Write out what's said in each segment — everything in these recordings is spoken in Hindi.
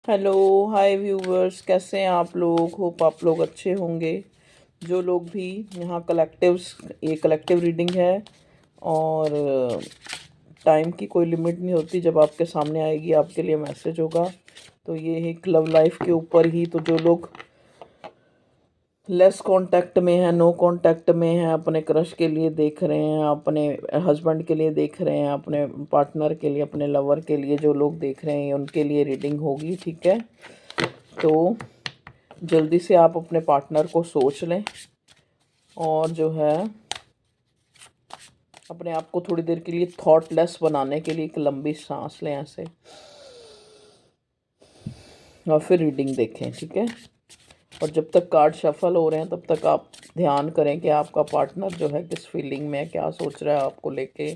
हेलो। हाय व्यूवर्स, कैसे हैं आप लोग? होप आप लोग अच्छे होंगे। जो लोग भी यहाँ ये कलेक्टिव रीडिंग है और टाइम की कोई लिमिट नहीं होती। जब आपके सामने आएगी आपके लिए मैसेज होगा। तो ये है एक लव लाइफ के ऊपर ही। तो जो लोग लेस कांटेक्ट में है, नो कांटेक्ट में है, अपने क्रश के लिए देख रहे हैं, अपने हस्बैंड के लिए देख रहे हैं, अपने पार्टनर के लिए, अपने लवर के लिए जो लोग देख रहे हैं उनके लिए रीडिंग होगी। ठीक है, तो जल्दी से आप अपने पार्टनर को सोच लें और जो है अपने आप को थोड़ी देर के लिए थॉटलेस बनाने के लिए एक लंबी सांस लें ऐसे, और फिर रीडिंग देखें। ठीक है, और जब तक कार्ड शफल हो रहे हैं तब तक आप ध्यान करें कि आपका पार्टनर जो है किस फीलिंग में है, क्या सोच रहा है आपको लेके,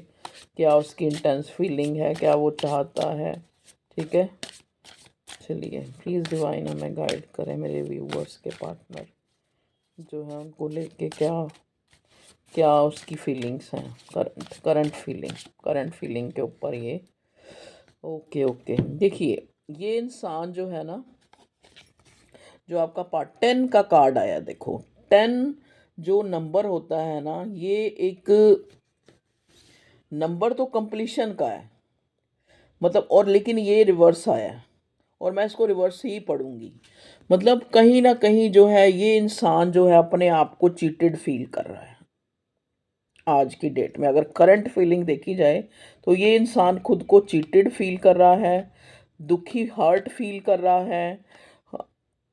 क्या उसकी इंटेंस फीलिंग है, क्या वो चाहता है। ठीक है, चलिए प्लीज़ डिवाइन हमें गाइड करें। मेरे व्यूवर्स के पार्टनर जो है उनको लेके क्या क्या उसकी फीलिंग्स हैं, करंट फीलिंग के ऊपर ये। ओके ओके, देखिए ये इंसान जो है ना, जो आपका पार्ट 10 का कार्ड आया, देखो 10 जो नंबर होता है ना, ये एक नंबर तो कंप्लीशन का है, मतलब, और लेकिन ये रिवर्स आया है और मैं इसको रिवर्स ही पढ़ूंगी। मतलब कहीं ना कहीं जो है ये इंसान जो है अपने आप को चीटेड फील कर रहा है। आज की डेट में अगर करंट फीलिंग देखी जाए तो ये इंसान खुद को चीटेड फील कर रहा है, दुखी हर्ट फील कर रहा है। ह-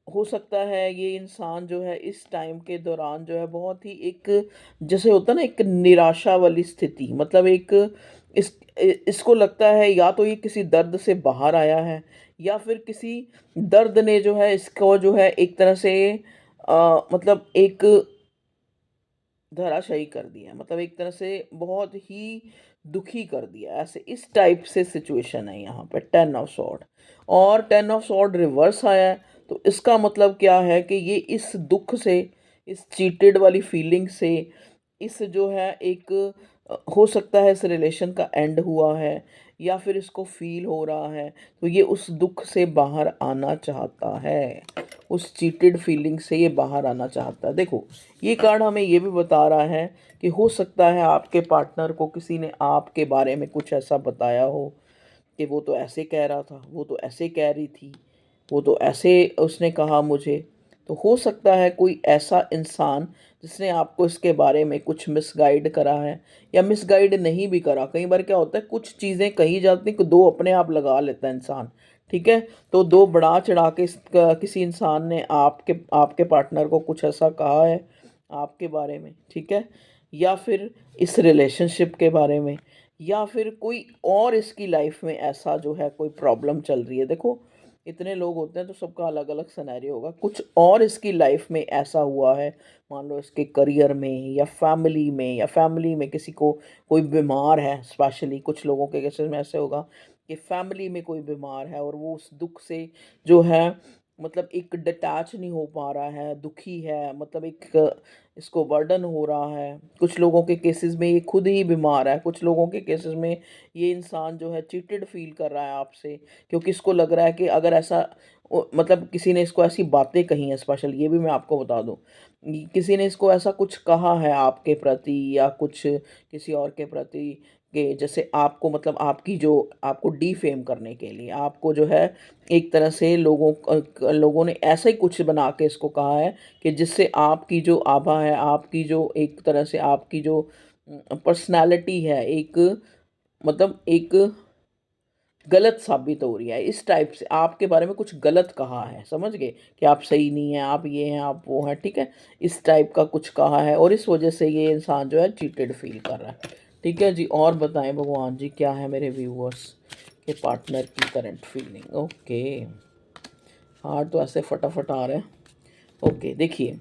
हो सकता है ये इंसान जो है इस टाइम के दौरान जो है बहुत ही एक, जैसे होता है ना, एक निराशा वाली स्थिति, मतलब एक इसको लगता है या तो ये किसी दर्द से बाहर आया है, या फिर किसी दर्द ने जो है इसको जो है एक तरह से मतलब एक धराशायी कर दिया, मतलब एक तरह से बहुत ही दुखी कर दिया, ऐसे इस टाइप से सिचुएशन है यहाँ पे। 10 ऑफ सॉर्ड और 10 ऑफ सॉर्ड रिवर्स आया है। तो इसका मतलब क्या है कि ये इस दुख से, इस चीटेड वाली फीलिंग से, इस जो है एक हो सकता है इस रिलेशन का एंड हुआ है, या फिर इसको फील हो रहा है, तो ये उस दुख से बाहर आना चाहता है, उस चीटेड फीलिंग से ये बाहर आना चाहता है। देखो ये कार्ड हमें ये भी बता रहा है कि हो सकता है आपके पार्टनर को किसी ने आपके बारे में कुछ ऐसा बताया हो कि वो तो ऐसे कह रहा था, वो तो ऐसे कह रही थी, वो तो ऐसे उसने कहा मुझे। तो हो सकता है कोई ऐसा इंसान जिसने आपको इसके बारे में कुछ मिसगाइड करा है, या मिसगाइड नहीं भी करा। कई बार क्या होता है, कुछ चीज़ें कही जाती हैं कि दो अपने आप लगा लेता है इंसान। ठीक है, तो दो बढ़ा चढ़ा के किसी इंसान ने आपके आपके पार्टनर को कुछ ऐसा कहा है आपके बारे में। ठीक है, या फिर इस रिलेशनशिप के बारे में, या फिर कोई और इसकी लाइफ में ऐसा जो है कोई प्रॉब्लम चल रही है। देखो इतने लोग होते हैं तो सबका अलग अलग सिनेरियो होगा। कुछ और इसकी लाइफ में ऐसा हुआ है, मान लो इसके करियर में या फैमिली में, या फैमिली में किसी को कोई बीमार है। स्पेशली कुछ लोगों के केसेस में ऐसे होगा कि फैमिली में कोई बीमार है और वो उस दुख से जो है, मतलब एक डिटैच नहीं हो पा रहा है, दुखी है, मतलब एक इसको बर्डन हो रहा है। कुछ लोगों के केसेस में ये खुद ही बीमार है, कुछ लोगों के केसेस में ये इंसान जो है चीटेड फील कर रहा है आपसे, क्योंकि इसको लग रहा है कि अगर ऐसा मतलब किसी ने इसको ऐसी बातें कही हैं। स्पेशल ये भी मैं आपको बता दूं, किसी ने इसको ऐसा कुछ कहा है आपके प्रति या कुछ किसी और के प्रति, कि जैसे आपको, मतलब आपकी जो, आपको डीफेम करने के लिए आपको जो है एक तरह से लोगों ने ऐसा ही कुछ बना के इसको कहा है कि जिससे आपकी जो आभा है, आपकी जो एक तरह से आपकी जो पर्सनालिटी है, एक, मतलब एक गलत साबित हो रही है। इस टाइप से आपके बारे में कुछ गलत कहा है, समझ गए, कि आप सही नहीं हैं, आप ये हैं, आप वो हैं। ठीक है, इस टाइप का कुछ कहा है और इस वजह से ये इंसान जो है चीटेड फील कर रहा है। ठीक है जी, और बताएं भगवान जी क्या है मेरे व्यूअर्स के पार्टनर की करंट फीलिंग। ओके, हार्ट तो ऐसे फटाफट आ रहे हैं। ओके देखिए,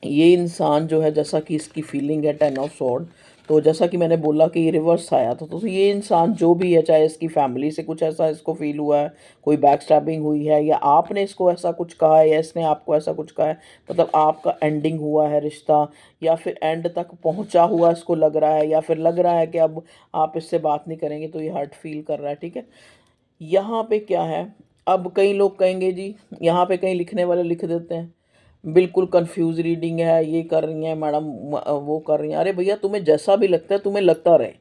ये इंसान जो है, जैसा कि इसकी फीलिंग है 10 ऑफ सॉर्ड, तो जैसा कि मैंने बोला कि ये रिवर्स आया था, तो ये इंसान जो भी है, चाहे इसकी फैमिली से कुछ ऐसा इसको फील हुआ है, कोई बैक स्टैबिंग हुई है, या आपने इसको ऐसा कुछ कहा है, या इसने आपको ऐसा कुछ कहा है, मतलब आपका एंडिंग हुआ है रिश्ता, या फिर एंड तक पहुंचा हुआ इसको लग रहा है, या फिर लग रहा है कि अब आप इससे बात नहीं करेंगे, तो ये हर्ट फील कर रहा है। ठीक है, यहाँ पे क्या है, अब कई लोग कहेंगे जी, यहाँ पे कई लिखने वाले लिख देते हैं बिल्कुल कंफ्यूज रीडिंग है, ये कर रही हैं मैडम, वो कर रही हैं। अरे भैया, तुम्हें जैसा भी लगता है तुम्हें लगता रहे।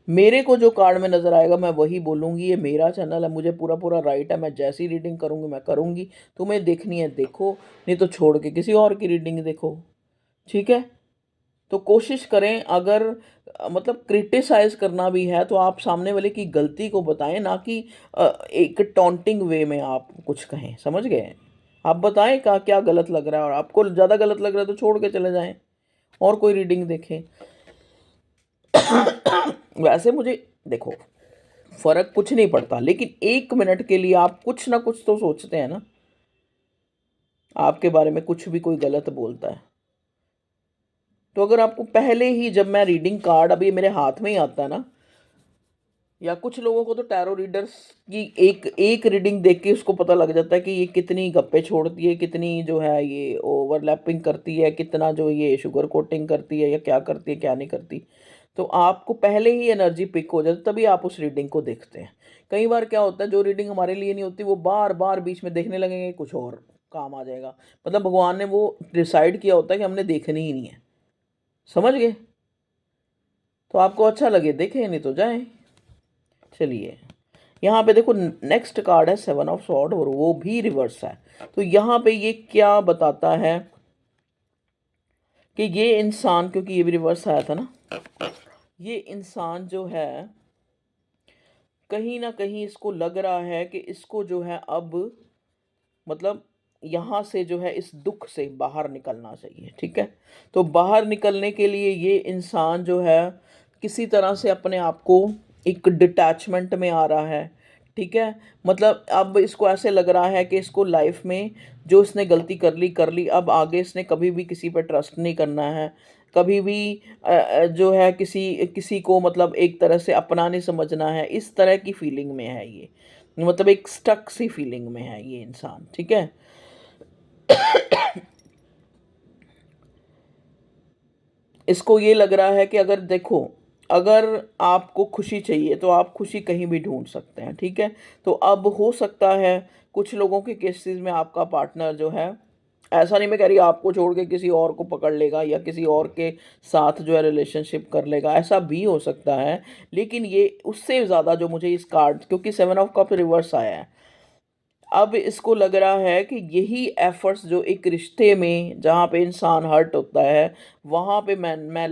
मेरे को जो कार्ड में नज़र आएगा मैं वही बोलूँगी। ये मेरा चैनल है, मुझे पूरा पूरा राइट है, मैं जैसी रीडिंग करूँगी मैं करूँगी। तुम्हें देखनी है देखो, नहीं तो छोड़ के किसी और की रीडिंग देखो। ठीक है, तो कोशिश करें, अगर मतलब क्रिटिसाइज करना भी है तो आप सामने वाले की गलती को बताएं, ना कि एक टॉन्टिंग वे में आप कुछ कहें। समझ गए? आप बताएं का क्या गलत लग रहा है, और आपको ज़्यादा गलत लग रहा है तो छोड़ के चले जाएं और कोई रीडिंग देखें। वैसे मुझे देखो, फर्क कुछ नहीं पड़ता, लेकिन 1 मिनट के लिए आप कुछ ना कुछ तो सोचते हैं ना। आपके बारे में कुछ भी कोई गलत बोलता है तो अगर आपको पहले ही, जब मैं रीडिंग कार्ड अभी मेरे हाथ में ही आता है ना, या कुछ लोगों को तो टैरो रीडर्स की एक एक रीडिंग देख के उसको पता लग जाता है कि ये कितनी गप्पे छोड़ती है, कितनी जो है ये ओवरलैपिंग करती है, कितना जो ये शुगर कोटिंग करती है, या क्या करती है क्या नहीं करती। तो आपको पहले ही एनर्जी पिक हो जाती, तभी आप उस रीडिंग को देखते हैं। कई बार क्या होता है, जो रीडिंग हमारे लिए नहीं होती वो बार बार बीच में देखने लगेंगे, कुछ और काम आ जाएगा। मतलब भगवान ने वो डिसाइड किया होता है कि हमने देखनी ही नहीं है। समझ गए? तो आपको अच्छा लगे देखें, नहीं तो जाएं। चलिए, यहाँ पे देखो, नेक्स्ट कार्ड है 7 ऑफ सॉर्ड, और वो भी रिवर्स है। तो यहाँ पे ये क्या बताता है कि ये इंसान, क्योंकि ये भी रिवर्स आया था ना, ये इंसान जो है कहीं ना कहीं इसको लग रहा है कि इसको जो है अब, मतलब यहाँ से जो है इस दुख से बाहर निकलना चाहिए। ठीक है, तो बाहर निकलने के लिए ये इंसान जो है किसी तरह से अपने आप को एक डिटैचमेंट में आ रहा है। ठीक है, मतलब अब इसको ऐसे लग रहा है कि इसको लाइफ में जो इसने गलती कर ली, अब आगे इसने कभी भी किसी पर ट्रस्ट नहीं करना है। कभी भी जो है किसी किसी को मतलब एक तरह से अपना नहीं समझना है, इस तरह की फीलिंग में है ये। मतलब एक स्टक सी फीलिंग में है ये इंसान। ठीक है, इसको ये लग रहा है कि अगर देखो, अगर आपको खुशी चाहिए तो आप खुशी कहीं भी ढूंढ सकते हैं। ठीक है, तो अब हो सकता है कुछ लोगों के केसेस में आपका पार्टनर जो है, ऐसा नहीं मैं कह रही आपको छोड़ के किसी और को पकड़ लेगा या किसी और के साथ जो है रिलेशनशिप कर लेगा, ऐसा भी हो सकता है। लेकिन ये उससे ज़्यादा जो मुझे इस कार्ड, क्योंकि 7 ऑफ कप रिवर्स आया है, अब इसको लग रहा है कि यही एफर्ट्स जो एक रिश्ते में जहाँ पे इंसान हर्ट होता है वहाँ पे मैं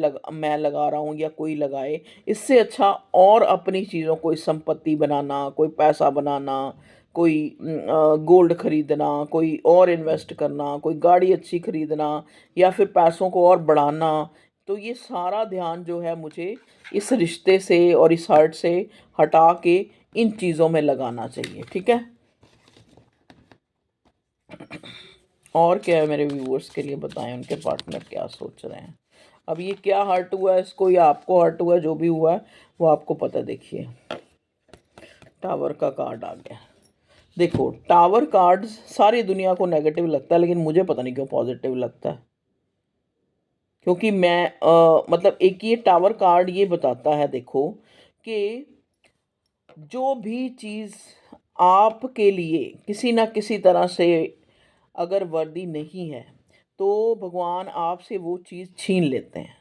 लगा रहा हूँ या कोई लगाए, इससे अच्छा और अपनी चीज़ों, कोई संपत्ति बनाना, कोई पैसा बनाना, कोई गोल्ड खरीदना, कोई और इन्वेस्ट करना, कोई गाड़ी अच्छी खरीदना, या फिर पैसों को और बढ़ाना। तो ये सारा ध्यान जो है मुझे इस रिश्ते से और इस हर्ट से हटा के इन चीज़ों में लगाना चाहिए। ठीक है, और क्या है मेरे व्यूअर्स के लिए बताएं, उनके पार्टनर क्या सोच रहे हैं। अब ये क्या हर्ट हुआ है इसको, या आपको हर्ट हुआ है, जो भी हुआ है वो आपको पता। देखिए, टावर का कार्ड आ गया। देखो, टावर कार्ड सारी दुनिया को नेगेटिव लगता है, लेकिन मुझे पता नहीं क्यों पॉजिटिव लगता है। क्योंकि मैं मतलब एक ये टावर कार्ड ये बताता है, देखो, कि जो भी चीज़ आपके लिए किसी ना किसी तरह से अगर वर्दी नहीं है, तो भगवान आपसे वो चीज़ छीन लेते हैं।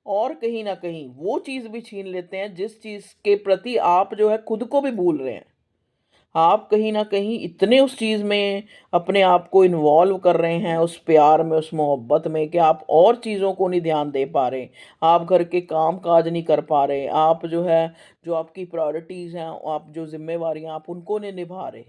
और कहीं ना कहीं वो चीज़ भी छीन लेते हैं जिस चीज़ के प्रति आप जो है खुद को भी भूल रहे हैं। आप कहीं ना कहीं इतने उस चीज़ में अपने आप को इन्वॉल्व कर रहे हैं, उस प्यार में, उस मोहब्बत में, कि आप और चीज़ों को नहीं ध्यान दे पा रहे। आप घर के काम काज नहीं कर पा रहे, आप जो है, जो आपकी प्रायोरिटीज़ हैं, आप जो जिम्मेवारियां, आप उनको नहीं निभा रहे।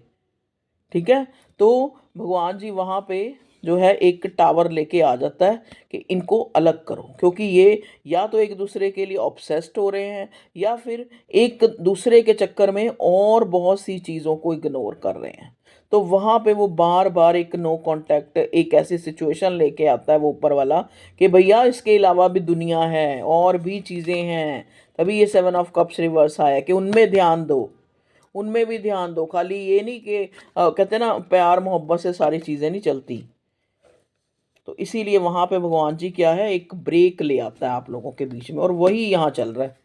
ठीक है, तो भगवान जी वहाँ पे जो है एक टावर लेके आ जाता है कि इनको अलग करो, क्योंकि ये या तो एक दूसरे के लिए ऑब्सेस्ड हो रहे हैं, या फिर एक दूसरे के चक्कर में और बहुत सी चीज़ों को इग्नोर कर रहे हैं। तो वहाँ पे वो बार बार एक नो कांटेक्ट, एक ऐसी सिचुएशन लेके आता है वो ऊपर वाला, कि भैया इसके अलावा भी दुनिया है और भी चीज़ें हैं। तभी ये 7 ऑफ कप्स रिवर्स आया कि उनमें ध्यान दो, उनमें भी ध्यान दो। खाली ये नहीं कि कहते हैं ना, प्यार मोहब्बत से सारी चीज़ें नहीं चलती। तो इसीलिए वहाँ पे भगवान जी क्या है, एक ब्रेक ले आता है आप लोगों के बीच में, और वही यहाँ चल रहा है।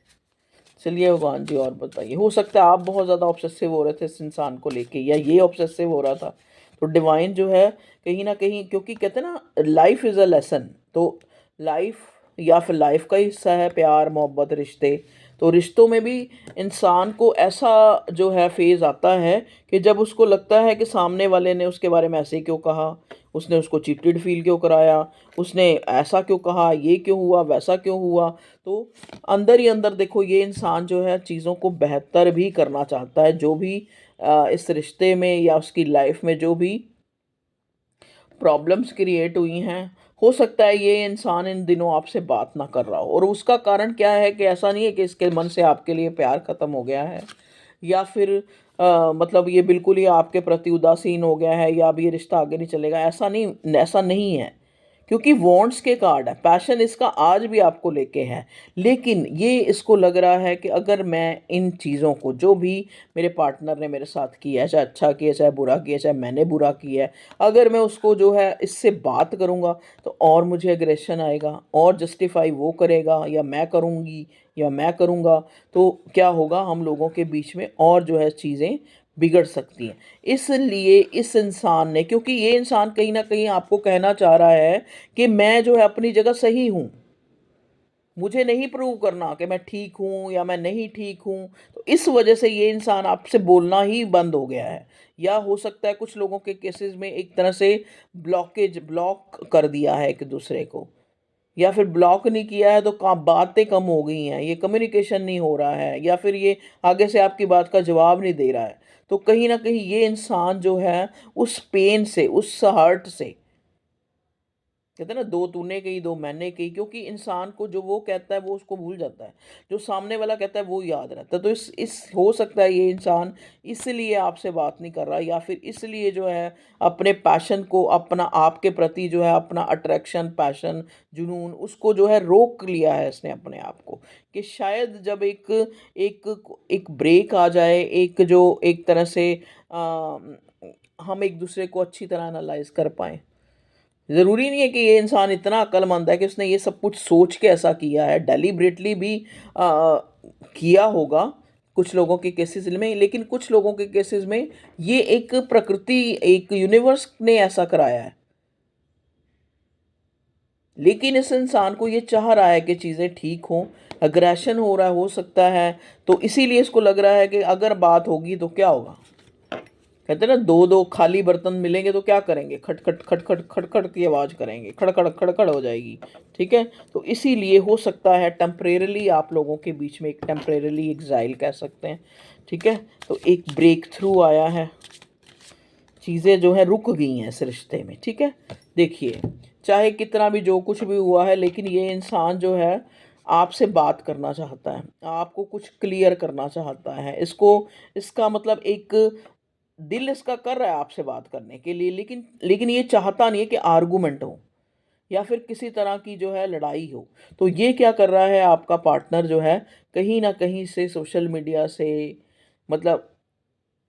चलिए भगवान जी और बताइए, हो सकता है आप बहुत ज़्यादा ऑब्सेसिव हो रहे थे इस इंसान को लेके, या ये ऑब्सेसिव हो रहा था। तो डिवाइन जो है कहीं ना कहीं, क्योंकि कहते हैं ना लाइफ इज़ अ लेसन, तो लाइफ या फिर लाइफ का हिस्सा है प्यार मोहब्बत रिश्ते। तो रिश्तों में भी इंसान को ऐसा जो है फेज़ आता है कि जब उसको लगता है कि सामने वाले ने उसके बारे में ऐसे क्यों कहा, उसने उसको चीटेड फील क्यों कराया, उसने ऐसा क्यों कहा, ये क्यों हुआ, वैसा क्यों हुआ। तो अंदर ही अंदर देखो ये इंसान जो है चीज़ों को बेहतर भी करना चाहता है, जो भी इस रिश्ते में या उसकी लाइफ में जो भी प्रॉब्लम्स क्रिएट हुई हैं, हो सकता है ये इंसान इन दिनों आपसे बात ना कर रहा हो। और उसका कारण क्या है कि ऐसा नहीं है कि इसके मन से आपके लिए प्यार ख़त्म हो गया है, या फिर मतलब ये बिल्कुल ही आपके प्रति उदासीन हो गया है, या अब ये रिश्ता आगे नहीं चलेगा, ऐसा नहीं है। क्योंकि वॉन्ट्स के कार्ड है, पैशन इसका आज भी आपको लेके है, लेकिन ये इसको लग रहा है कि अगर मैं इन चीज़ों को, जो भी मेरे पार्टनर ने मेरे साथ किया है, चाहे अच्छा किया चाहे बुरा किया, चाहे मैंने बुरा किया है, अगर मैं उसको जो है इससे बात करूँगा तो और मुझे एग्रेशन आएगा, और जस्टिफाई वो करेगा या मैं करूँगी या मैं करूँगा, तो क्या होगा, हम लोगों के बीच में और जो है चीज़ें बिगड़ सकती हैं। इसलिए इस इंसान ने, क्योंकि ये इंसान कहीं ना कहीं आपको कहना चाह रहा है कि मैं जो है अपनी जगह सही हूँ, मुझे नहीं प्रूव करना कि मैं ठीक हूँ या मैं नहीं ठीक हूँ। तो इस वजह से ये इंसान आपसे बोलना ही बंद हो गया है। या हो सकता है कुछ लोगों के केसेस में एक तरह से ब्लॉक कर दिया है एक दूसरे को, या फिर ब्लॉक नहीं किया है तो बातें कम हो गई हैं, ये कम्युनिकेशन नहीं हो रहा है, या फिर ये आगे से आपकी बात का जवाब नहीं दे रहा है। तो कहीं ना कहीं ये इंसान जो है उस पेन से, उस हर्ट से, कहते हैं ना दो तूने कही दो मैंने कही, क्योंकि इंसान को जो वो कहता है वो उसको भूल जाता है, जो सामने वाला कहता है वो याद रहता है। तो इस हो सकता है ये इंसान इसलिए आपसे बात नहीं कर रहा, या फिर इसलिए जो है अपने पैशन को, अपना आपके प्रति जो है अपना अट्रैक्शन पैशन जुनून, उसको जो है रोक लिया है इसने अपने आप को, कि शायद जब एक एक एक ब्रेक आ जाए, एक जो एक तरह से आ, हम एक दूसरे को अच्छी तरह एनालाइज कर पाएँ। ज़रूरी नहीं है कि ये इंसान इतना अक्लमंद है कि उसने ये सब कुछ सोच के ऐसा किया है, डेलिबरेटली भी किया होगा कुछ लोगों के केसेस में, लेकिन कुछ लोगों के केसेस में ये एक प्रकृति, एक यूनिवर्स ने ऐसा कराया है। लेकिन इस इंसान को ये चाह रहा है कि चीज़ें ठीक हों, अग्रेशन हो रहा हो सकता है, तो इसीलिए इसको लग रहा है कि अगर बात होगी तो क्या होगा। कहते हैं ना दो दो खाली बर्तन मिलेंगे तो क्या करेंगे, खटखट खटखट खटखट की आवाज़ करेंगे, खड़खड़ खड़खड़ हो जाएगी। ठीक है, तो इसीलिए हो सकता है टेम्परेरली आप लोगों के बीच में एक टेम्परेरली एग्जाइल कह सकते हैं। ठीक है, तो एक ब्रेक थ्रू आया है, चीज़ें जो है रुक गई हैं इस रिश्ते में। ठीक है, देखिए चाहे कितना भी जो कुछ भी हुआ है, लेकिन ये इंसान जो है आपसे बात करना चाहता है, आपको कुछ क्लियर करना चाहता है, इसको, इसका मतलब एक दिल इसका कर रहा है आपसे बात करने के लिए, लेकिन लेकिन ये चाहता नहीं है कि आर्गुमेंट हो या फिर किसी तरह की जो है लड़ाई हो। तो ये क्या कर रहा है आपका पार्टनर जो है, कहीं ना कहीं से सोशल मीडिया से, मतलब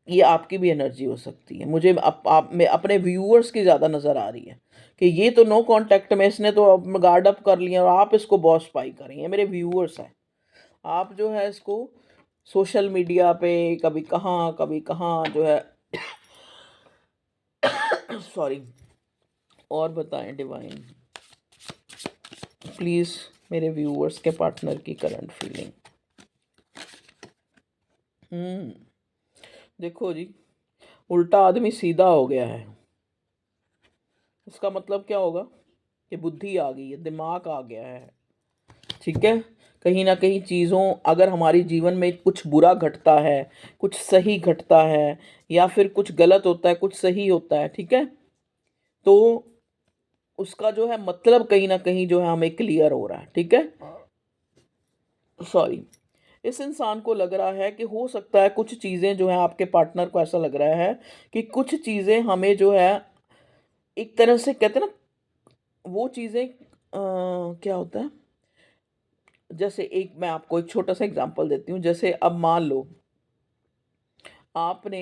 ये आपकी भी एनर्जी हो सकती है, मुझे आप में अपने व्यूअर्स की ज़्यादा नज़र आ रही है कि ये तो नो कांटेक्ट में, इसने तो अब गार्ड अप कर लिया और आप इसको बॉस पाई कर रही हैं। मेरे व्यूअर्स हैं, आप जो है इसको सोशल मीडिया पे कभी कहाँ जो है सॉरी। और बताएं डिवाइन प्लीज़ मेरे व्यूअर्स के पार्टनर की करंट फीलिंग। हम्म देखो जी, उल्टा आदमी सीधा हो गया है, इसका मतलब क्या होगा कि बुद्धि आ गई है, दिमाग आ गया है। ठीक है, कहीं ना कहीं चीज़ों, अगर हमारी जीवन में कुछ बुरा घटता है, कुछ सही घटता है, या फिर कुछ गलत होता है कुछ सही होता है, ठीक है, तो उसका जो है मतलब कहीं ना कहीं जो है हमें क्लियर हो रहा है। ठीक है, सॉरी। इस इंसान को लग रहा है कि हो सकता है कुछ चीज़ें जो है, आपके पार्टनर को ऐसा लग रहा है कि कुछ चीज़ें हमें जो है एक तरह से, कहते हैं ना वो चीज़ें क्या होता है, जैसे एक मैं आपको एक छोटा सा एग्जांपल देती हूँ। जैसे अब मान लो आपने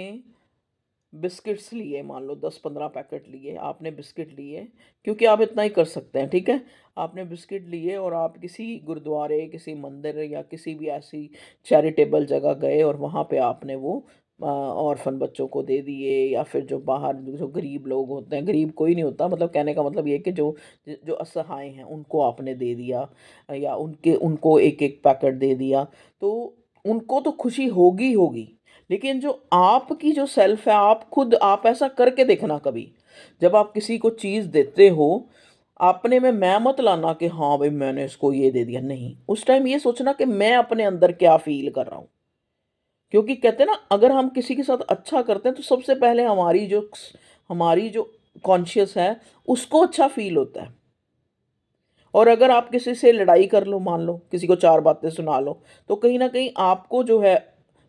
बिस्किट्स लिए, मान लो 10-15 पैकेट लिए, आपने बिस्किट लिए, क्योंकि आप इतना ही कर सकते हैं, ठीक है? आपने बिस्किट लिए और आप किसी गुरुद्वारे, किसी मंदिर या किसी भी ऐसी चैरिटेबल जगह गए और वहाँ पे आपने वो ऑर्फन बच्चों को दे दिए, या फिर जो बाहर जो गरीब लोग होते हैं, गरीब कोई नहीं होता, मतलब कहने का मतलब ये है कि जो जो असहाय हैं उनको आपने दे दिया, या उनको एक-एक पैकेट दे दिया, तो उनको तो खुशी होगी ही होगी। लेकिन जो आपकी जो सेल्फ है, आप खुद आप ऐसा करके देखना कभी। जब आप किसी को चीज़ देते हो, अपने में मैं मत लाना कि हाँ भाई मैंने इसको ये दे दिया, नहीं। उस टाइम ये सोचना कि मैं अपने अंदर क्या फ़ील कर रहा हूँ। क्योंकि कहते हैं ना, अगर हम किसी के साथ अच्छा करते हैं तो सबसे पहले हमारी जो कॉन्शियस है, उसको अच्छा फ़ील होता है। और अगर आप किसी से लड़ाई कर लो, मान लो किसी को 4 बातें सुना लो, तो कहीं न कहीं आपको जो है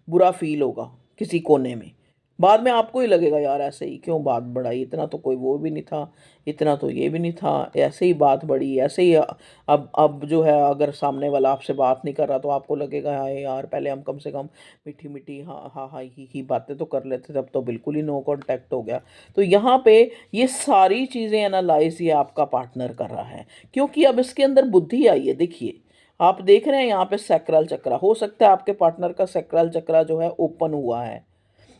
बुरा फ़ील होगा किसी कोने में। बाद में आपको ही लगेगा यार ऐसे ही क्यों बात बढ़ाई, इतना तो कोई वो भी नहीं था, इतना तो ये भी नहीं था, ऐसे ही बात बढ़ी, ऐसे ही अब जो है अगर सामने वाला आपसे बात नहीं कर रहा तो आपको लगेगा हाय यार पहले हम कम से कम मीठी-मीठी हाँ, हाँ, हाँ, ही बातें तो कर लेते थे, अब तो बिल्कुल ही नो कॉन्टैक्ट हो गया। तो यहाँ पे ये सारी चीज़ें एनालाइज़ ये आपका पार्टनर कर रहा है। क्योंकि अब इसके अंदर बुद्धि आई है, देखिए। आप देख रहे हैं यहाँ पे सैक्रल चक्रा, हो सकता है आपके पार्टनर का सैक्रल चक्रा जो है ओपन हुआ है।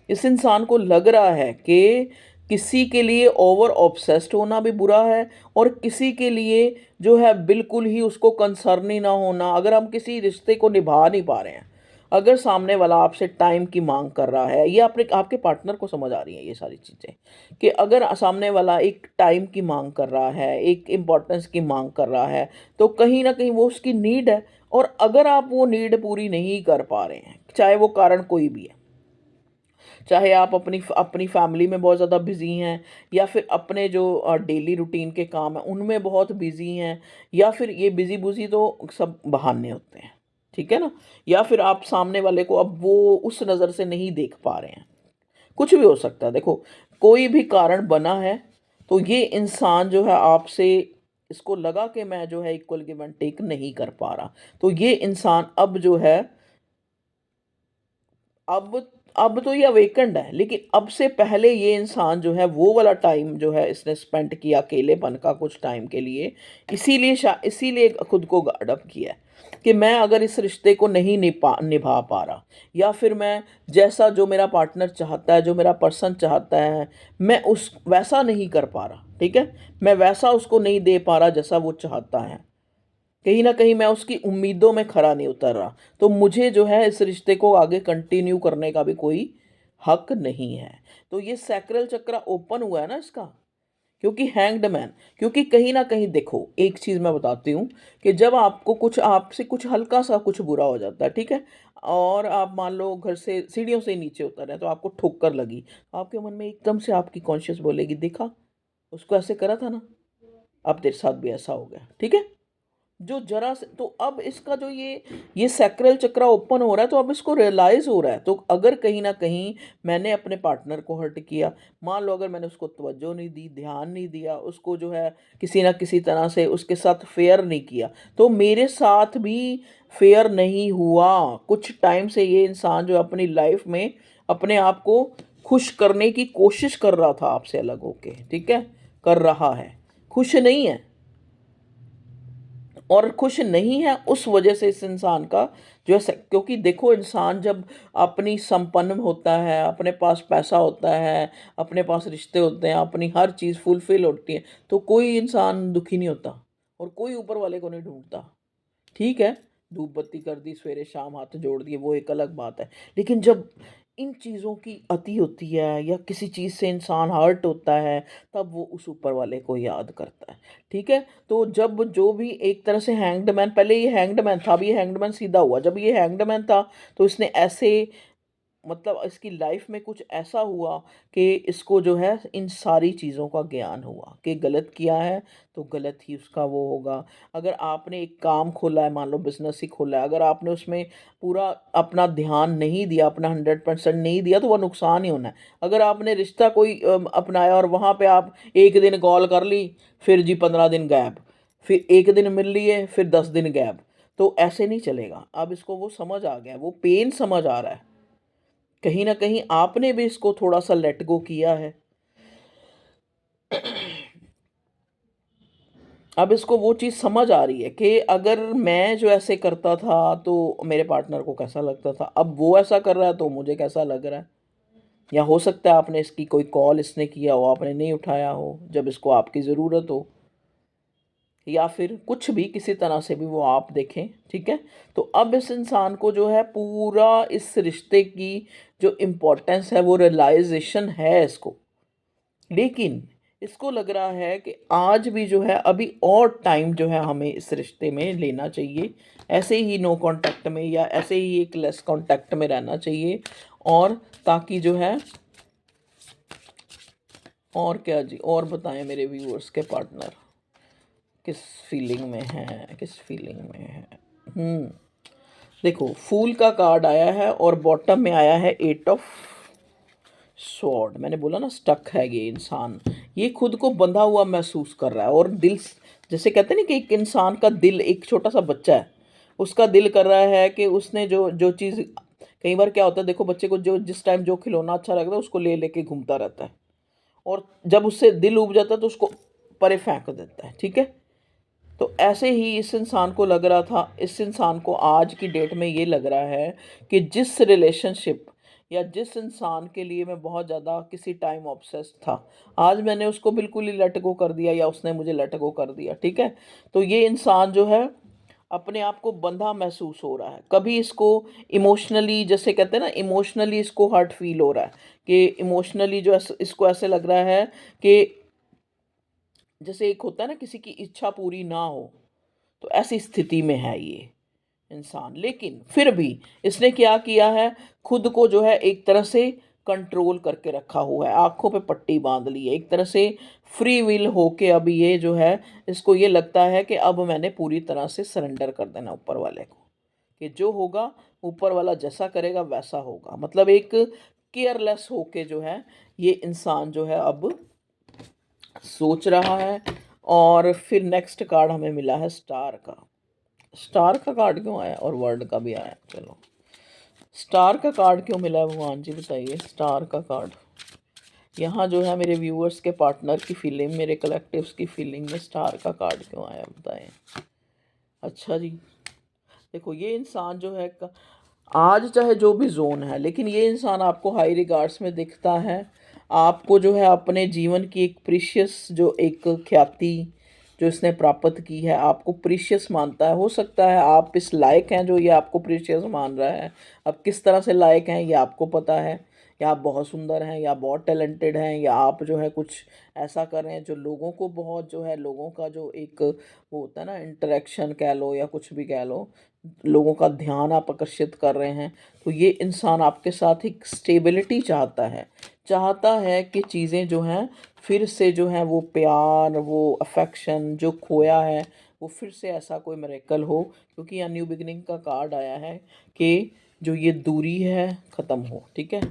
इस इंसान को लग रहा है कि किसी के लिए ओवर ऑब्सेस्ड होना भी बुरा है, और किसी के लिए जो है बिल्कुल ही उसको कंसर्न ही ना होना। अगर हम किसी रिश्ते को निभा नहीं पा रहे हैं, अगर सामने वाला आपसे टाइम की मांग कर रहा है, ये अपने आपके पार्टनर को समझ आ रही है ये सारी चीज़ें, कि अगर सामने वाला एक टाइम की मांग कर रहा है, एक इम्पोर्टेंस की मांग कर रहा है, तो कहीं ना कहीं वो उसकी नीड है। और अगर आप वो नीड पूरी नहीं कर पा रहे हैं, चाहे वो कारण कोई भी है, चाहे आप अपनी अपनी फैमिली में बहुत ज़्यादा बिज़ी हैं, या फिर अपने जो डेली रूटीन के काम हैं उनमें बहुत बिज़ी हैं, या फिर ये बिज़ी बुज़ी तो सब बहाने होते हैं, ठीक है ना? या फिर आप सामने वाले को अब वो उस नज़र से नहीं देख पा रहे हैं, कुछ भी हो सकता है। देखो, कोई भी कारण बना है, तो ये इंसान जो है आपसे, इसको लगा कि मैं जो है इक्वल गिव एंड टेक नहीं कर पा रहा, तो ये इंसान अब जो है, अब अब तो ये अवेकन्ड है, लेकिन अब से पहले ये इंसान जो है वो वाला टाइम जो है इसने स्पेंड किया अकेलेपन का कुछ टाइम के लिए, इसीलिए खुद को गार्ड अप किया है कि मैं अगर इस रिश्ते को नहीं निभा पा रहा, या फिर मैं जैसा जो मेरा पार्टनर चाहता है, जो मेरा पर्सन चाहता है, मैं उस वैसा नहीं कर पा रहा, ठीक है? मैं वैसा उसको नहीं दे पा रहा जैसा वो चाहता है। कहीं न कहीं मैं उसकी उम्मीदों में खरा नहीं उतर रहा, तो मुझे जो है इस रिश्ते को आगे कंटिन्यू करने का भी कोई हक नहीं है। तो ये सैक्रल चक्र ओपन हुआ है ना इसका, क्योंकि हैंग्ड मैन, क्योंकि कहीं न कहीं देखो, एक चीज़ मैं बताती हूँ कि जब आपको कुछ आपसे कुछ हल्का-सा कुछ बुरा हो जाता है, ठीक है? और आप मान लो घर से सीढ़ियों से नीचे उतर रहे हैं, तो आपको ठोकर लगी, आपके मन में एकदम से आपकी कॉन्शियस बोलेगी, देखा? उसको ऐसे करा था ना, अब तेरे साथ भी ऐसा हो गया, ठीक है? जो ज़रा से तो अब इसका जो ये सैक्रल चक्र ओपन हो रहा है, तो अब इसको रियलाइज़ हो रहा है। तो अगर कहीं न कहीं मैंने अपने पार्टनर को हर्ट किया, मान लो अगर मैंने उसको तवज्जो नहीं दी, ध्यान नहीं दिया, उसको जो है किसी न किसी तरह से उसके साथ फेयर नहीं किया, तो मेरे साथ भी फेयर नहीं हुआ। कुछ टाइम से ये इंसान जो अपनी लाइफ़ में अपने आप को खुश करने की कोशिश कर रहा था आपसे अलग होके, ठीक है? कर रहा है, खुश नहीं है। और खुश नहीं है उस वजह से इस इंसान का जो है क्योंकि देखो, इंसान जब अपनी संपन्न होता है, अपने पास पैसा होता है, अपने पास रिश्ते होते हैं, अपनी हर चीज़ फुलफिल होती है, तो कोई इंसान दुखी नहीं होता, और कोई ऊपर वाले को नहीं ढूंढता। ठीक है, धूप बत्ती कर दी, सवेरे शाम हाथ जोड़ दिए, वो एक अलग बात है। लेकिन जब इन चीज़ों की अति होती है, या किसी चीज़ से इंसान हर्ट होता है, तब वो उस ऊपर वाले को याद करता है। ठीक है? तो जब जो भी एक तरह से हैंग्ड मैन, पहले ये हैंग्ड मैन था, अब ये हैंग्ड मैन सीधा हुआ। जब ये हैंग्ड मैन था, तो इसने ऐसे, मतलब इसकी लाइफ में कुछ ऐसा हुआ कि इसको जो है इन सारी चीज़ों का ज्ञान हुआ कि गलत किया है तो गलत ही उसका वो होगा। अगर आपने एक काम खोला है, मान लो बिजनेस ही खोला है, अगर आपने उसमें पूरा अपना ध्यान नहीं दिया, अपना 100% नहीं दिया, तो वह नुकसान ही होना है। अगर आपने रिश्ता कोई अपनाया और वहाँ पे आप एक दिन कॉल कर ली, फिर जी 15 दिन गैप, फिर एक दिन मिल लिए, फिर 10 दिन गैप, तो ऐसे नहीं चलेगा। अब इसको वो समझ आ गया है, वो पेन समझ आ रहा है कहीं ना कहीं आपने भी इसको थोड़ा सा लेट गो किया है। अब इसको वो चीज़ समझ आ रही है कि अगर मैं जो ऐसे करता था तो मेरे पार्टनर को कैसा लगता था, अब वो ऐसा कर रहा है तो मुझे कैसा लग रहा है। या हो सकता है आपने इसकी कोई कॉल इसने किया हो, आपने नहीं उठाया हो जब इसको आपकी ज़रूरत हो, या फिर कुछ भी किसी तरह से भी वो आप देखें, ठीक है। तो अब इस इंसान को जो है पूरा इस रिश्ते की जो इम्पोर्टेंस है वो रियलाइजेशन है इसको, लेकिन इसको लग रहा है कि आज भी जो है अभी और टाइम जो है हमें इस रिश्ते में लेना चाहिए, ऐसे ही नो कांटेक्ट में या ऐसे ही एक लेस कांटेक्ट में रहना चाहिए। और ताकि जो है, और क्या जी, और बताएं मेरे व्यूअर्स के पार्टनर किस फीलिंग में है, किस फीलिंग में है। हम्म देखो, फूल का कार्ड आया है और बॉटम में आया है एट ऑफ स्वॉर्ड। मैंने बोला ना स्टक है ये इंसान, ये खुद को बंधा हुआ महसूस कर रहा है और दिल, जैसे कहते हैं ना कि एक इंसान का दिल एक छोटा सा बच्चा है, उसका दिल कर रहा है कि उसने जो जो चीज़, कई बार क्या होता है देखो, बच्चे को जो जिस टाइम जो खिलौना अच्छा लगता है उसको ले लेके घूमता रहता है, और जब उससे दिल उब जाता है तो उसको परे फेंक देता है, ठीक है। तो ऐसे ही इस इंसान को लग रहा था, इस इंसान को आज की डेट में ये लग रहा है कि जिस रिलेशनशिप या जिस इंसान के लिए मैं बहुत ज़्यादा किसी टाइम ऑब्सेस्ड था, आज मैंने उसको बिल्कुल ही लेट गो कर दिया या उसने मुझे लेट गो कर दिया, ठीक है। तो ये इंसान जो है अपने आप को बंधा महसूस हो रहा है, कभी इसको इमोशनली, जैसे कहते हैं ना, इमोशनली इसको हर्ट फील हो रहा है, कि इमोशनली जो इसको ऐसे लग रहा है कि जैसे एक होता है ना किसी की इच्छा पूरी ना हो, तो ऐसी स्थिति में है ये इंसान। लेकिन फिर भी इसने क्या किया है, खुद को जो है एक तरह से कंट्रोल करके रखा हुआ है, आंखों पे पट्टी बांध ली है एक तरह से, फ्री विल होके। अब ये जो है, इसको ये लगता है कि अब मैंने पूरी तरह से सरेंडर कर देना ऊपर वाले को, कि जो होगा ऊपर वाला जैसा करेगा वैसा होगा। मतलब एक केयरलेस होके जो है ये इंसान जो है अब सोच रहा है। और फिर नेक्स्ट कार्ड हमें मिला है स्टार का। स्टार का कार्ड क्यों आया और वर्ल्ड का भी आया, चलो स्टार का कार्ड क्यों मिला है भगवान जी बताइए। स्टार का कार्ड यहाँ जो है मेरे व्यूअर्स के पार्टनर की फीलिंग, मेरे कलेक्टिव्स की फीलिंग में स्टार का कार्ड क्यों आया बताएं। अच्छा जी, देखो ये इंसान जो है आज चाहे जो भी जोन है, लेकिन ये इंसान आपको हाई रिगार्ड्स में दिखता है। आपको जो है अपने जीवन की एक प्रीशियस जो एक ख्याति जो इसने प्राप्त की है, आपको प्रीशियस मानता है। हो सकता है आप इस लायक हैं जो ये आपको प्रीशियस मान रहा है। अब किस तरह से लायक हैं ये आपको पता है, या आप बहुत सुंदर हैं या बहुत टैलेंटेड हैं, या आप जो है कुछ ऐसा कर रहे हैं जो लोगों को बहुत जो है, लोगों का जो एक वो होता है ना इंटरेक्शन कह लो या कुछ भी कह लो, लोगों का ध्यान आप आकर्षित कर रहे हैं। तो ये इंसान आपके साथ एक स्टेबिलिटी चाहता है, चाहता है कि चीज़ें जो हैं फिर से जो है वो प्यार, वो अफेक्शन जो खोया है वो फिर से ऐसा कोई मिरेकल हो, क्योंकि यहाँ न्यू बिगिनिंग का कार्ड आया है कि जो ये दूरी है ख़त्म हो, ठीक है।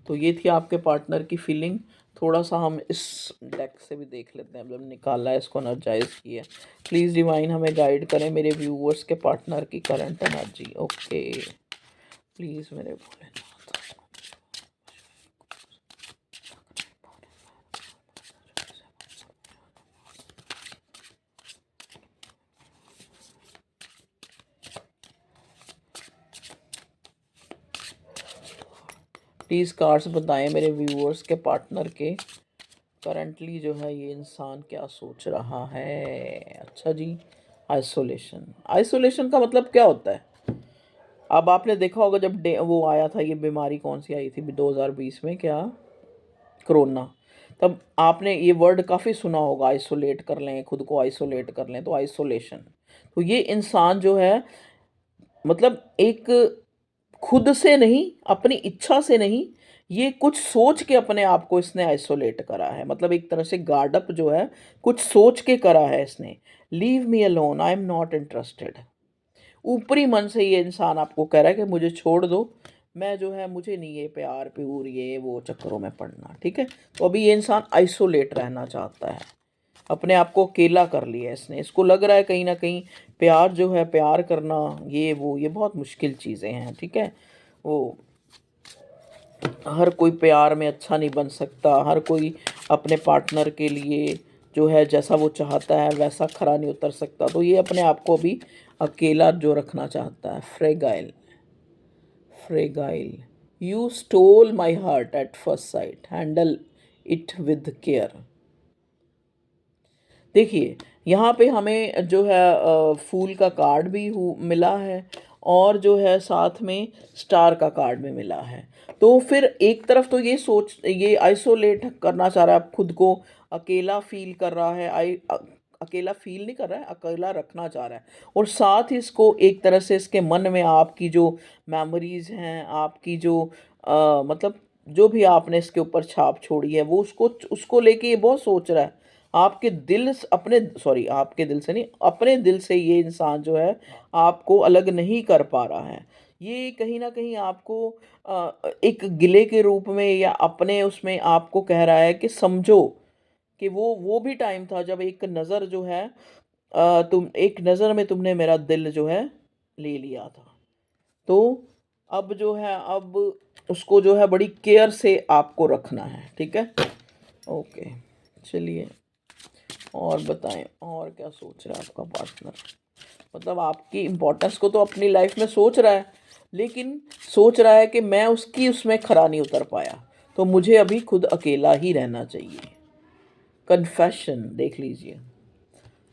तो ये थी आपके पार्टनर की फीलिंग। थोड़ा सा हम इस डेक से भी देख लेते हैं, मतलब निकाला है इसको, एनर्जाइज किया। प्लीज़ डिवाइन हमें गाइड करें मेरे व्यूअर्स के पार्टनर की करंट एनर्जी। ओके प्लीज़ मेरे भोलेनाथ। प्लीज़ कार्ड्स बताएं मेरे व्यूअर्स के पार्टनर के करंटली जो है ये इंसान क्या सोच रहा है। अच्छा जी, आइसोलेशन। आइसोलेशन का मतलब क्या होता है, अब आपने देखा होगा जब वो आया था, ये बीमारी कौन सी आई थी 2020 में, क्या कोरोना, तब आपने ये वर्ड काफ़ी सुना होगा, आइसोलेट कर लें खुद को, आइसोलेट कर लें, तो आइसोलेशन। तो ये इंसान जो है मतलब एक खुद से नहीं, अपनी इच्छा से नहीं, ये कुछ सोच के अपने आप को इसने आइसोलेट करा है। मतलब एक तरह से गार्ड अप जो है कुछ सोच के करा है इसने। Leave me alone, I am not interested. ऊपरी मन से ये इंसान आपको कह रहा है कि मुझे छोड़ दो, मैं जो है मुझे नहीं ये प्यार प्यूर ये वो चक्करों में पड़ना, ठीक है। तो अभी ये इंसान आइसोलेट रहना चाहता है, अपने आप को अकेला कर लिया इसने। इसको लग रहा है कहीं ना कहीं प्यार जो है, प्यार करना ये वो ये बहुत मुश्किल चीज़ें हैं, ठीक है। वो हर कोई प्यार में अच्छा नहीं बन सकता, हर कोई अपने पार्टनर के लिए जो है जैसा वो चाहता है वैसा खरा नहीं उतर सकता। तो ये अपने आप को भी अकेला जो रखना चाहता है। Fragile, fragile, you stole my heart at first sight, handle it with care. देखिए, यहाँ पे हमें जो है फूल का कार्ड भी मिला है, और जो है साथ में स्टार का कार्ड भी मिला है। तो फिर एक तरफ तो ये आइसोलेट करना चाह रहा है, खुद को अकेला फील कर रहा है, अकेला फील नहीं कर रहा है, अकेला रखना चाह रहा है। और साथ ही इसको एक तरह से इसके मन में आपकी जो मेमोरीज हैं, आपकी जो मतलब जो भी आपने इसके ऊपर छाप छोड़ी है, वो उसको उसको लेके ये बहुत सोच रहा है। आपके दिल अपने सॉरी आपके दिल से नहीं, अपने दिल से ये इंसान जो है आपको अलग नहीं कर पा रहा है। ये कहीं ना कहीं आपको एक गिले के रूप में या अपने उसमें आपको कह रहा है कि समझो कि वो भी टाइम था जब एक नज़र जो है तुम एक नज़र में तुमने मेरा दिल जो है ले लिया था। तो अब जो है, अब उसको जो है बड़ी केयर से आपको रखना है, ठीक है। ओके, चलिए और बताएं, और क्या सोच रहा है आपका पार्टनर। मतलब आपकी इम्पोर्टेंस को तो अपनी लाइफ में सोच रहा है, लेकिन सोच रहा है कि मैं उसकी उसमें खरा नहीं उतर पाया, तो मुझे अभी खुद अकेला ही रहना चाहिए। कन्फेशन देख लीजिए,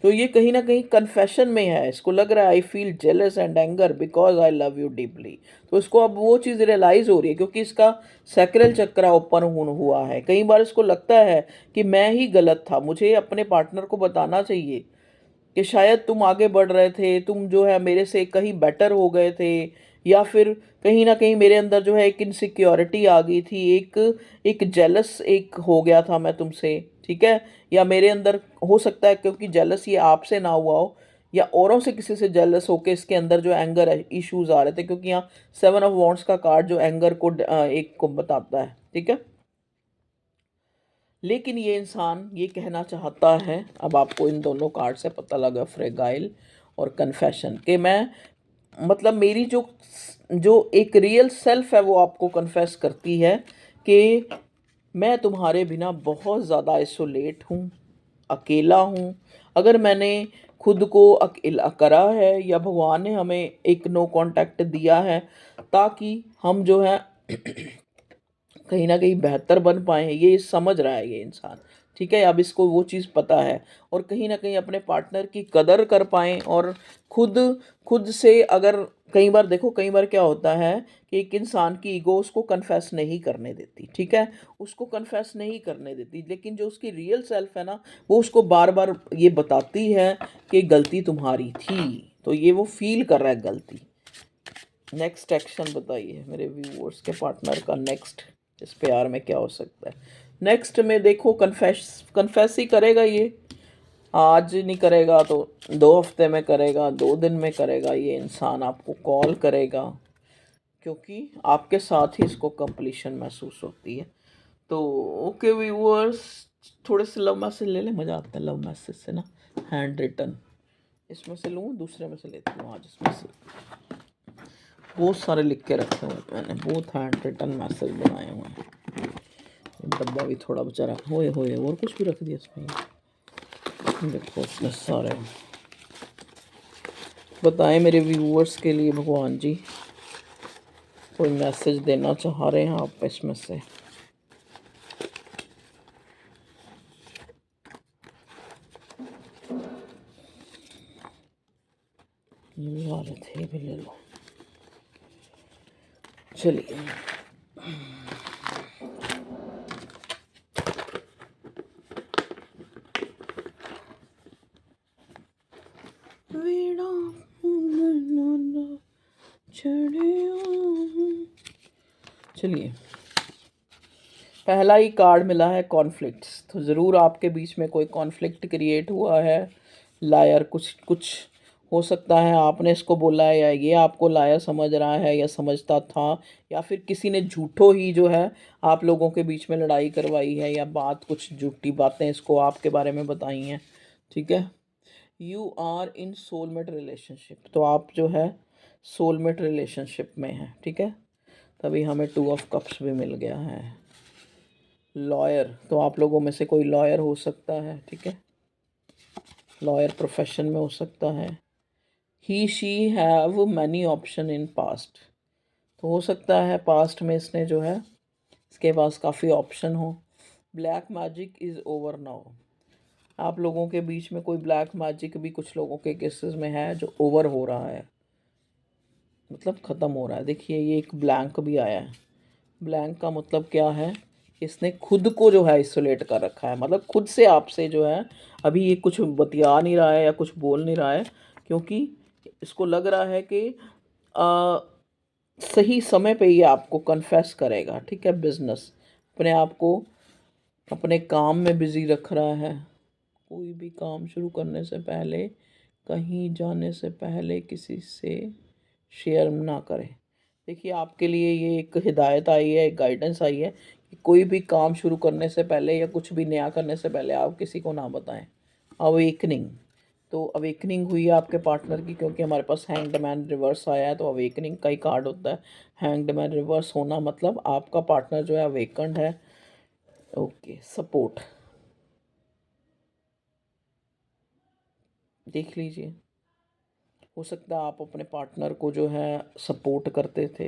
तो ये कहीं ना कहीं कन्फेशन में है। इसको लग रहा है I feel jealous and anger because I love you deeply. तो इसको अब वो चीज़ रियलाइज़ हो रही है, क्योंकि इसका सैक्रल चक्र ओपन हुआ है। कई बार इसको लगता है कि मैं ही गलत था, मुझे अपने पार्टनर को बताना चाहिए कि शायद तुम आगे बढ़ रहे थे, तुम जो है मेरे से कहीं बेटर हो गए थे, या फिर कहीं ना कहीं मेरे अंदर जो है एक इनसिक्योरिटी आ गई थी, एक एक जेलस एक हो गया था मैं तुमसे, ठीक है। या मेरे अंदर हो सकता है, क्योंकि जेलस ये आपसे ना हुआ हो, या औरों से किसी से जेलस होके इसके अंदर जो एंगर इश्यूज आ रहे थे, क्योंकि यहाँ 7 ऑफ वॉन्ड्स का कार्ड जो एंगर को एक को बताता है, ठीक है। लेकिन ये इंसान ये कहना चाहता है, अब आपको इन दोनों कार्ड से पता लगा, फ्रेगाइल और कन्फेशन, कि मैं मतलब मेरी जो जो एक रियल सेल्फ है वो आपको कन्फेस करती है कि मैं तुम्हारे बिना बहुत ज़्यादा आइसोलेट हूँ, अकेला हूँ। अगर मैंने खुद को अकेला करा है, या भगवान ने हमें एक नो कांटेक्ट दिया है ताकि हम जो है कहीं न कहीं बेहतर बन पाएँ, ये समझ रहा है ये इंसान, ठीक है? अब इसको वो चीज़ पता है, और कहीं न कहीं अपने पार्टनर की कदर कर पाएँ, और खुद खुद से अगर कई बार देखो, कई बार क्या होता है कि एक इंसान की ईगो उसको कन्फेस नहीं करने देती, ठीक है? उसको कन्फेस नहीं करने देती, लेकिन जो उसकी रियल सेल्फ है ना, वो उसको बार-बार ये बताती है कि गलती तुम्हारी थी, तो ये वो फ़ील कर रहा है गलती। नेक्स्ट एक्शन बताइए मेरे व्यूअर्स के पार्टनर का, नेक्स्ट इस प्यार में क्या हो सकता है। नेक्स्ट में देखो, कन्फेस ही करेगा ये। आज नहीं करेगा तो 2 हफ्ते में करेगा, 2 दिन में करेगा, ये इंसान आपको कॉल करेगा, क्योंकि आपके साथ ही इसको कंप्लीशन महसूस होती है। तो ओके व्यूअर्स, थोड़े से लव मैसेज ले लें, मज़ा आता है लव मैसेज से ना। हैंड रिटन, इसमें से लूँ दूसरे में से लेती हूँ आज, इसमें से बहुत सारे लिख के रखे हुए हैं मैंने, बहुत हैंड रिटन मैसेज बनाए हुए हैं। डब्बा भी थोड़ा बचा रखा, होए और कुछ भी रख दिया इसमें, देखो उसमें सारे। बताएं मेरे व्यूअर्स के लिए भगवान जी कोई मैसेज देना चाह रहे हैं आप इसमें से। ये भी आ रहे थे, ये भी ले लो। चलिए, चलिए, पहला ही कार्ड मिला है कॉन्फ्लिक्ट्स, तो ज़रूर आपके बीच में कोई कॉन्फ्लिक्ट क्रिएट हुआ है। लायर, कुछ कुछ हो सकता है आपने इसको बोला है, या ये आपको लायर समझ रहा है या समझता था, या फिर किसी ने झूठो ही जो है आप लोगों के बीच में लड़ाई करवाई है, या बात कुछ झूठी बातें इसको आपके बारे में बताई हैं, ठीक है। You are in soulmate relationship, तो आप जो है सोलमेट रिलेशनशिप में हैं, ठीक है। तभी हमें 2 ऑफ कप्स भी मिल गया है। लॉयर, तो आप लोगों में से कोई लॉयर हो सकता है, ठीक है, लॉयर प्रोफेशन में हो सकता है। He she have many option in past, तो हो सकता है पास्ट में इसने जो है इसके पास काफ़ी ऑप्शन हो। Black magic is over now, आप लोगों के बीच में कोई ब्लैक मैजिक भी कुछ लोगों के केसेस में है जो ओवर हो रहा है, मतलब ख़त्म हो रहा है। देखिए ये एक ब्लैंक भी आया है, ब्लैंक का मतलब क्या है, इसने खुद को जो है आइसोलेट कर रखा है, मतलब खुद से आपसे जो है अभी ये कुछ बतिया नहीं रहा है या कुछ बोल नहीं रहा है, क्योंकि इसको लग रहा है कि आ, सही समय पे ये आपको कन्फेस करेगा, ठीक है। बिजनेस, अपने आप को अपने काम में बिजी रख रहा है। कोई भी काम शुरू करने से पहले, कहीं जाने से पहले किसी से शेयर ना करें। देखिए आपके लिए ये एक हिदायत आई है, एक गाइडेंस आई है कि कोई भी काम शुरू करने से पहले या कुछ भी नया करने से पहले आप किसी को ना बताएं। अवेकनिंग, तो अवेकनिंग हुई है आपके पार्टनर की, क्योंकि हमारे पास हैंग्ड मैन रिवर्स आया है, तो अवेकनिंग का ही कार्ड होता है। हैंग्ड मैन रिवर्स होना मतलब आपका पार्टनर जो है अवेकन्ड है। ओके, सपोर्ट देख लीजिए, हो सकता है आप अपने पार्टनर को जो है सपोर्ट करते थे,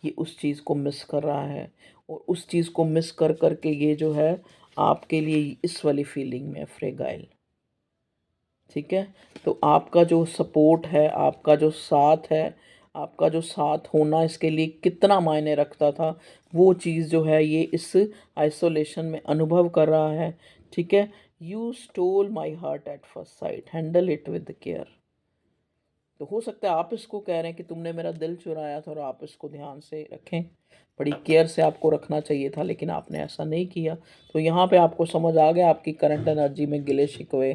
ये उस चीज़ को मिस कर रहा है, और उस चीज़ को मिस कर कर के ये जो है आपके लिए इस वाली फीलिंग में फ्रेगाइल, ठीक है। तो आपका जो सपोर्ट है, आपका जो साथ है, आपका जो साथ होना इसके लिए कितना मायने रखता था, वो चीज़ जो है ये इस आइसोलेशन में अनुभव कर रहा है, ठीक है। You stole my heart at first sight, handle it with care, तो हो सकता है आप इसको कह रहे हैं कि तुमने मेरा दिल चुराया था और आप इसको ध्यान से रखें, बड़ी केयर से आपको रखना चाहिए था, लेकिन आपने ऐसा नहीं किया। तो यहाँ पे आपको समझ आ गया आपकी करंट एनर्जी में गिले शिकवे,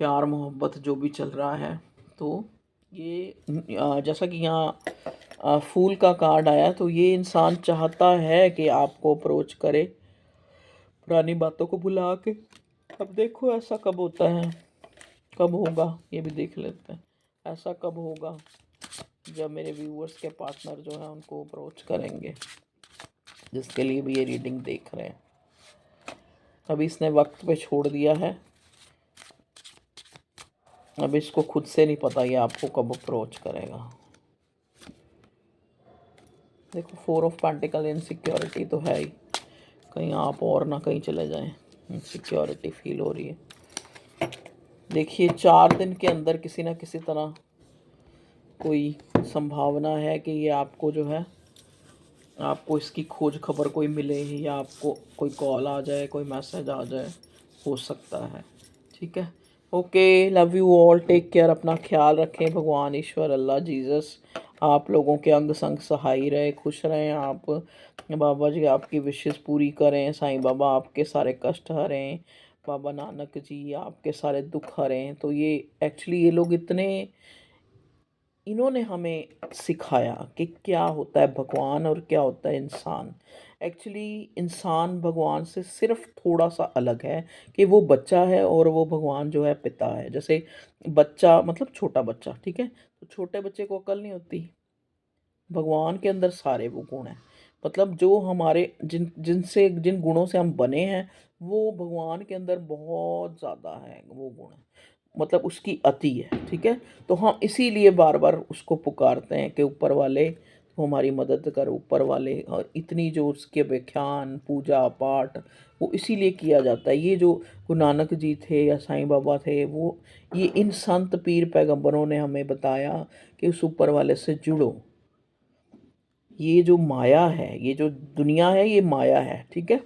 प्यार मोहब्बत जो भी चल रहा है। तो ये जैसा कि यहाँ फूल का कार्ड आया, तो ये इंसान चाहता है कि आपको अप्रोच करे पुरानी बातों को भुला के। अब देखो ऐसा कब होता है, कब होगा ये भी देख लेते हैं। ऐसा कब होगा जब मेरे व्यूअर्स के पार्टनर जो है उनको अप्रोच करेंगे, जिसके लिए भी ये रीडिंग देख रहे हैं। अभी इसने वक्त पे छोड़ दिया है, अब इसको खुद से नहीं पता ये आपको कब अप्रोच करेगा। देखो 4 ऑफ पेंटिकल, इनसिक्योरिटी तो है ही, कहीं आप और ना कहीं चले जाएं, इनसिक्योरिटी फील हो रही है। देखिए 4 दिन के अंदर किसी ना किसी तरह कोई संभावना है कि ये आपको जो है, आपको इसकी खोज खबर कोई मिले, या आपको कोई कॉल आ जाए, कोई मैसेज आ जाए, हो सकता है, ठीक है। Okay, love you all, take care, अपना ख्याल रखें। भगवान ईश्वर अल्लाह जीसस आप लोगों के अंग संग सहाय रहे, खुश रहें आप। बाबा जी आपकी विशेष पूरी करें, साईं बाबा आपके सारे कष्ट हरें, बाबा नानक जी आपके सारे दुख हरें। तो ये एक्चुअली ये लोग इतने, इन्होंने हमें सिखाया कि क्या होता है भगवान और क्या होता है इंसान। एक्चुअली इंसान भगवान से सिर्फ थोड़ा सा अलग है, कि वो बच्चा है और वो भगवान जो है पिता है। जैसे बच्चा मतलब छोटा बच्चा, ठीक है, तो छोटे बच्चे को अकल नहीं होती, भगवान के अंदर सारे वो गुण हैं। मतलब जो हमारे जिनसे जिन गुणों से हम बने हैं, वो भगवान के अंदर बहुत ज़्यादा है वो गुण, मतलब उसकी अति है, ठीक है। तो हम इसीलिए बार बार उसको पुकारते हैं कि ऊपर वाले तो हमारी मदद कर, ऊपर वाले, और इतनी जो उसके व्याख्यान पूजा पाठ वो इसीलिए किया जाता है। ये जो गुरु नानक जी थे या साईं बाबा थे, वो ये इन संत पीर पैगंबरों ने हमें बताया कि उस ऊपर वाले से जुड़ो। ये जो माया है, ये जो दुनिया है, ये माया है, ठीक है।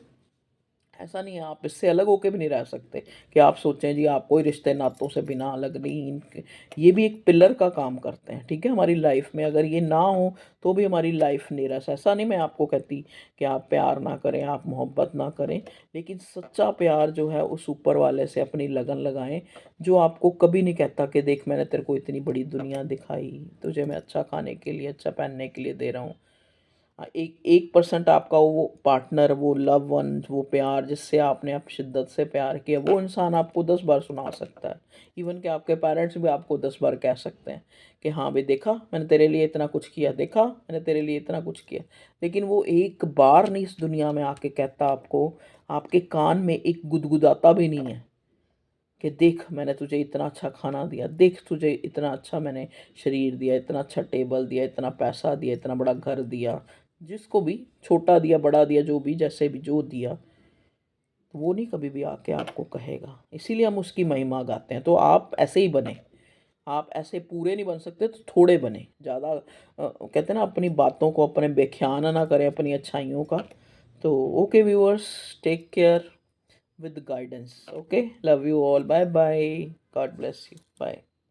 ऐसा नहीं है, आप इससे अलग होके भी नहीं रह सकते कि आप सोचें जी आप कोई रिश्ते नातों से बिना अलग नहीं, इनके ये भी एक पिलर का काम करते हैं, ठीक है, हमारी लाइफ में। अगर ये ना हो तो भी हमारी लाइफ नीरस है। ऐसा नहीं मैं आपको कहती कि आप प्यार ना करें, आप मोहब्बत ना करें, लेकिन सच्चा प्यार जो है उस ऊपर वाले से अपनी लगन लगाएं, जो आपको कभी नहीं कहता कि देख मैंने तेरे को इतनी बड़ी दुनिया दिखाई, तुझे मैं अच्छा खाने के लिए, अच्छा पहनने के लिए दे रहा हूँ, एक 1% आपका वो पार्टनर, वो लव वन, वो प्यार जिससे आपने आप शिद्दत से प्यार किया, वो इंसान आपको 10 बार सुना सकता है। इवन कि आपके पेरेंट्स भी आपको 10 बार कह सकते हैं कि हाँ भाई देखा मैंने तेरे लिए इतना कुछ किया, देखा मैंने तेरे लिए इतना कुछ किया। लेकिन वो एक बार नहीं इस दुनिया में आके कहता आपको, आपके कान में एक गुदगुदाता भी नहीं है कि देख मैंने तुझे इतना अच्छा खाना दिया, देख तुझे इतना अच्छा मैंने शरीर दिया, इतना अच्छा टेबल दिया, इतना पैसा दिया, इतना बड़ा घर दिया। जिसको भी छोटा दिया, बड़ा दिया, जो भी जैसे भी जो दिया, तो वो नहीं कभी भी आके आपको कहेगा। इसीलिए हम उसकी महिमा गाते हैं। तो आप ऐसे ही बने। आप ऐसे पूरे नहीं बन सकते तो थोड़े बने। ज़्यादा कहते हैं ना अपनी बातों को अपने बेख्यान ना करें अपनी अच्छाइयों का। तो okay viewers, take care with guidance. Okay, love you all. Bye bye. God bless you. Bye.